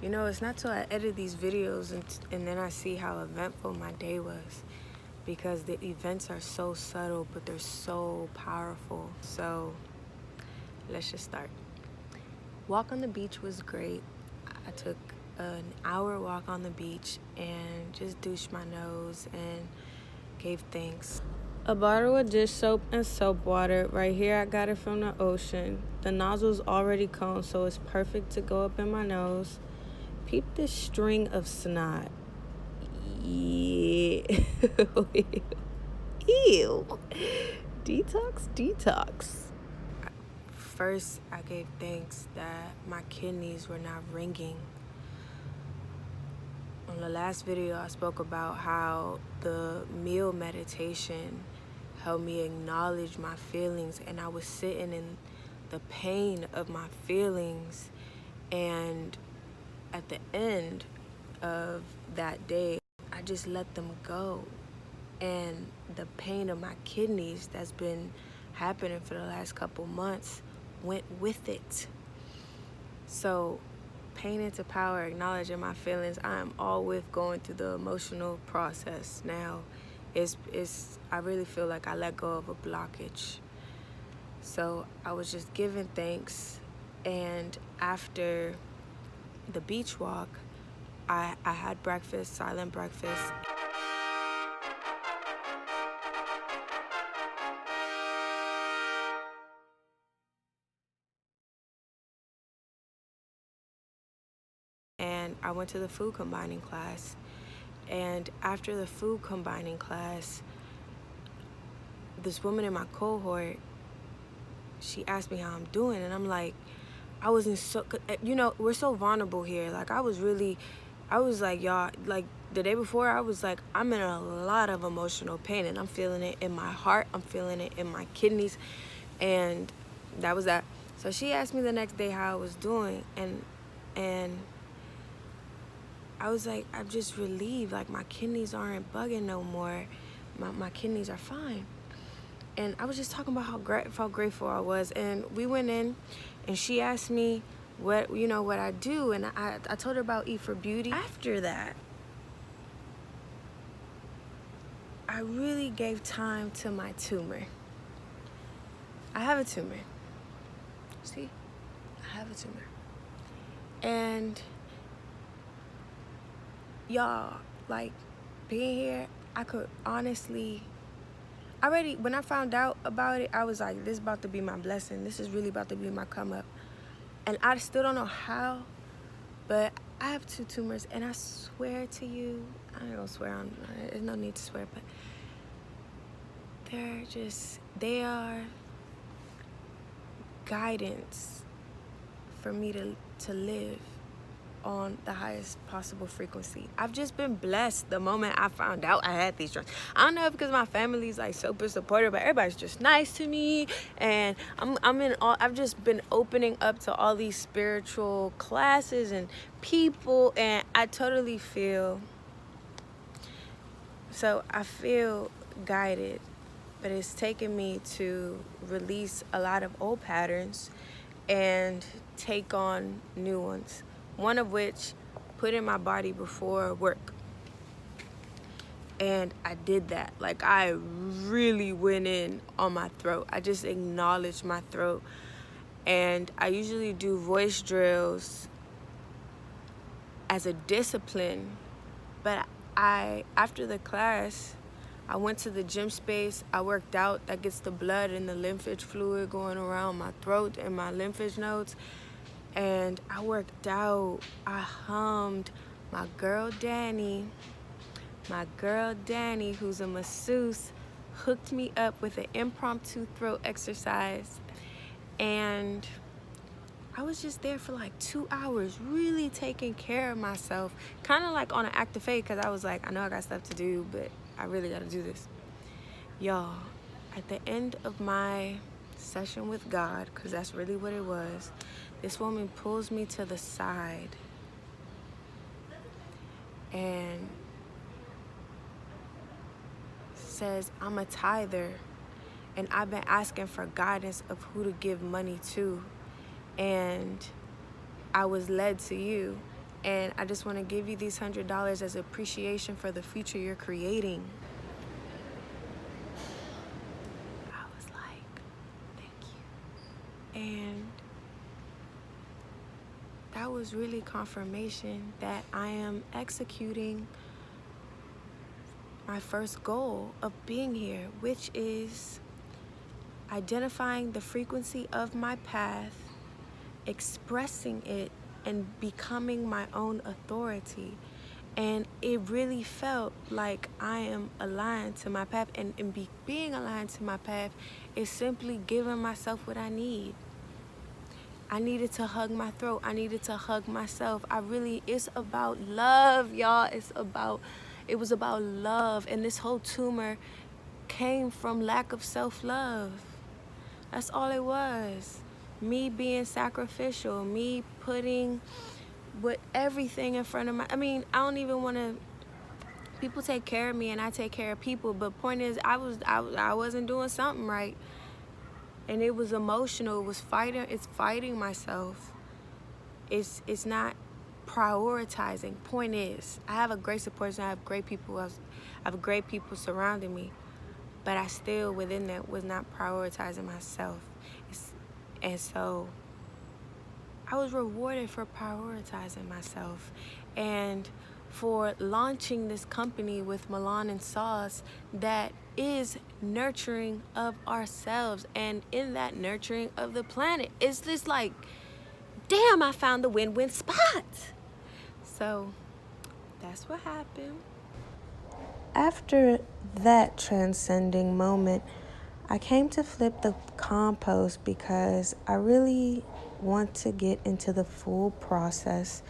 You know, it's not till I edit these videos and then I see how eventful my day was, because the events are so subtle, but they're so powerful. So let's just start. Walk on the beach was great. I took an hour walk on the beach and just douched my nose and gave thanks. A bottle of dish soap and soap water. Right here, I got it from the ocean. The nozzle's already combed, so it's perfect to go up in my nose. Peep this string of snot. Yeah. Ew. Detox. First, I gave thanks that my kidneys were not ringing. On the last video, I spoke about how the meal meditation helped me acknowledge my feelings, and I was sitting in the pain of my feelings, and at the end of that day, I just let them go. And the pain of my kidneys that's been happening for the last couple months went with it. So, pain into power, acknowledging my feelings. I am all with going through the emotional process now. I really feel like I let go of a blockage. So I was just giving thanks, and after the beach walk, I had breakfast, silent breakfast. And I went to the food combining class. And after the food combining class, this woman in my cohort, she asked me how I'm doing, and I'm like, I wasn't so, you know, we're so vulnerable here. Like, I was like, y'all, like, the day before, I was like, I'm in a lot of emotional pain, and I'm feeling it in my heart, I'm feeling it in my kidneys, and that was that. So she asked me the next day how I was doing, and I was like, I'm just relieved, like, my kidneys aren't bugging no more. My kidneys are fine. And I was just talking about how grateful I was. And we went in, and she asked me what I do, and I told her about Eat for Beauty. After that, I really gave time to my tumor. I have a tumor. See? I have a tumor. And y'all, like, being here, I could honestly, when I found out about it, I was like, this is about to be my blessing. This is really about to be my come up. And I still don't know how, but I have 2 tumors, and I swear to you, I ain't gonna swear on, there's no need to swear, but they are guidance for me to live on the highest possible frequency. I've just been blessed the moment I found out I had these drugs. I don't know if because my family's like super supportive, but everybody's just nice to me, and I've just been opening up to all these spiritual classes and people, and I totally feel guided, but it's taken me to release a lot of old patterns and take on new ones. One of which, put in my body before work. And I did that. Like, I really went in on my throat. I just acknowledged my throat. And I usually do voice drills as a discipline. But after the class, I went to the gym space. I worked out. That gets the blood and the lymphage fluid going around my throat and my lymphage nodes. And I worked out, I hummed. My girl Danny, who's a masseuse, hooked me up with an impromptu throat exercise. And I was just there for like 2 hours, really taking care of myself. Kind of like on an act of faith, because I was like, I know I got stuff to do, but I really got to do this. Y'all, at the end of my session with God, because that's really what it was, this woman pulls me to the side and says, I'm a tither, and I've been asking for guidance of who to give money to, and I was led to you. And I just want to give you these $100 as appreciation for the future you're creating. I was like, thank you. And that was really confirmation that I am executing my first goal of being here, which is identifying the frequency of my path, expressing it, and becoming my own authority. And it really felt like I am aligned to my path, and being aligned to my path is simply giving myself what I need. I needed to hug my throat. I needed to hug myself. It's about love, y'all. It was about love. And this whole tumor came from lack of self-love. That's all it was. Me being sacrificial, me putting everything in front of I don't even want to, people take care of me and I take care of people, but point is, I wasn't doing something right. And it was emotional. It's fighting myself. It's not prioritizing. Point is, I have a great support system. I have great people surrounding me, but I still within that was not prioritizing myself. And so I was rewarded for prioritizing myself and for launching this company with Milan and Sauce that is nurturing of ourselves, and in that nurturing of the planet. It's just like, damn, I found the win-win spot. So that's what happened. After that transcending moment, I came to flip the compost because I really want to get into the full process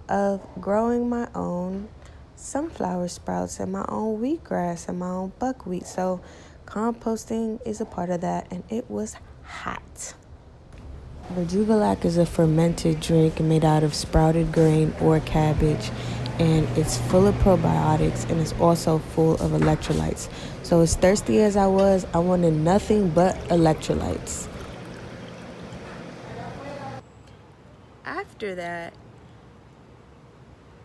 of growing my own sunflower sprouts and my own wheatgrass and my own buckwheat. So composting is a part of that, and it was hot. Verjugalac is a fermented drink made out of sprouted grain or cabbage, and it's full of probiotics, and it's also full of electrolytes. So as thirsty as I wanted nothing but electrolytes. After that,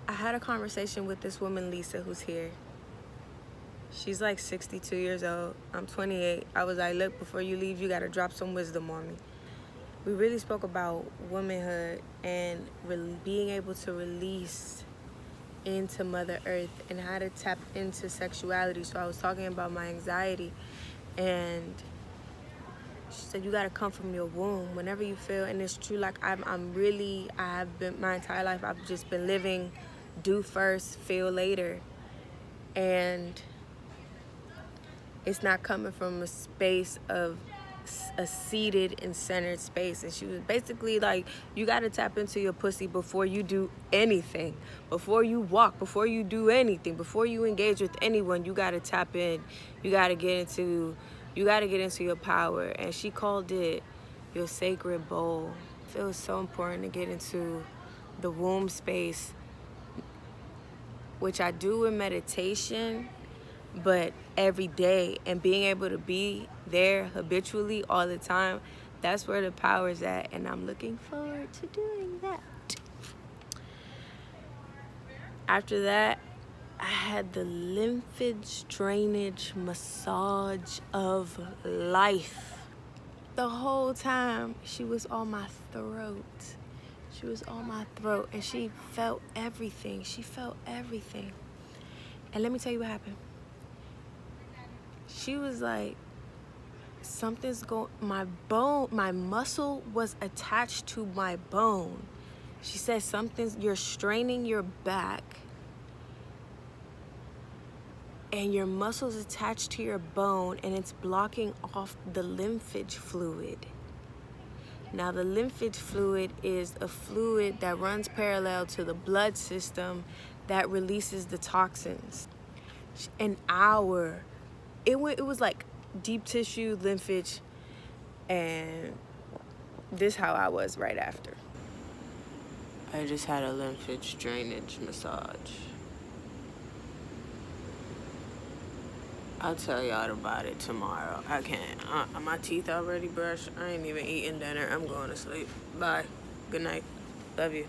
I had a conversation with this woman, Lisa, who's here. She's like 62 years old. I'm 28. I was like, look, before you leave, you got to drop some wisdom on me. We really spoke about womanhood and being able to release into Mother Earth and how to tap into sexuality. So I was talking about my anxiety, and she said, you got to come from your womb whenever you feel. And it's true. Like I have been, my entire life, I've just been living do first, feel later. And it's not coming from a space of a seated and centered space. And she was basically like, you got to tap into your pussy before you do anything, before you walk, before you do anything, before you engage with anyone. You got to tap in. You got to get into your power. And she called it your sacred bowl. It feels so important to get into the womb space, which I do in meditation, but every day, and being able to be there habitually all the time, that's where the power is at, and I'm looking forward to doing that. After that, I had the lymphage drainage massage of life. The whole time, she was on my throat. She was on my throat, and she felt everything. And let me tell you what happened. She was like, something's going, my muscle was attached to my bone. She said, you're straining your back, and your muscle's attached to your bone, and it's blocking off the lymphage fluid. Now, the lymphage fluid is a fluid that runs parallel to the blood system that releases the toxins. It was like deep tissue, lymphage, and this how I was right after. I just had a lymphage drainage massage. I'll tell y'all about it tomorrow. I can't. My teeth already brushed. I ain't even eating dinner. I'm going to sleep. Bye. Good night. Love you.